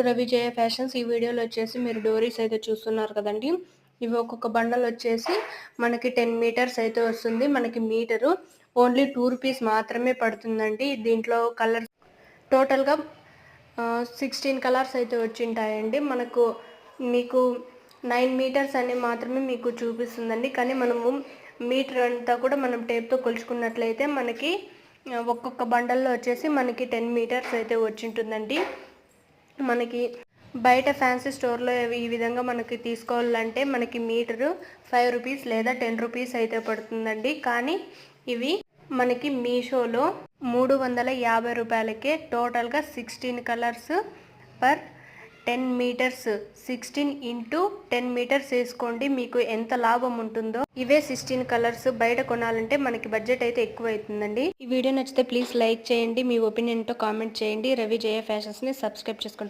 రవి జయ fashions. ఈ వీడియోలో వచ్చేసి మీరు డోరీస్ అయితే చూస్తున్నారు కదండి. ఇవి ఒక్కొక్క బండల్ వచ్చేసి మనకి 10 మీటర్స్ అయితే వస్తుంది. మనకి మీటరు ఓన్లీ 2 రూపీస్ మాత్రమే పడుతుందండి. దీంట్లో కలర్స్ టోటల్గా 16 కలర్స్ అయితే వచ్చింటాయండి. మీకు 9 మీటర్స్ అని మాత్రమే మీకు చూపిస్తుందండి. కానీ మనము మీటర్ అంతా కూడా మనం టేప్తో కొలుచుకున్నట్లయితే మనకి ఒక్కొక్క బండల్లో వచ్చేసి మనకి 10 మీటర్స్ అయితే వచ్చింటుందండి. మనకి బయట ఫ్యాన్సీ స్టోర్లో ఈ విధంగా మనకి తీసుకోవాలంటే మనకి మీటరు 5 రూపీస్ లేదా 10 రూపీస్ అయితే పడుతుందండి. కానీ ఇవి మనకి మీషోలో 350 రూపాయలకే టోటల్గా 16 colours per 10 metres 16 into 10 metres వేసుకోండి, మీకు ఎంత లాభం ఉంటుందో. ఇవే 16 కలర్స్ బయట కొనాలంటే మనకి బడ్జెట్ అయితే ఎక్కువ అవుతుందండి. ఈ వీడియో నచ్చితే ప్లీజ్ లైక్ చేయండి, మీ ఒపీనియన్తో కామెంట్ చేయండి. రవి జయ ఫ్యాషన్స్ని సబ్స్క్రైబ్ చేసుకోండి.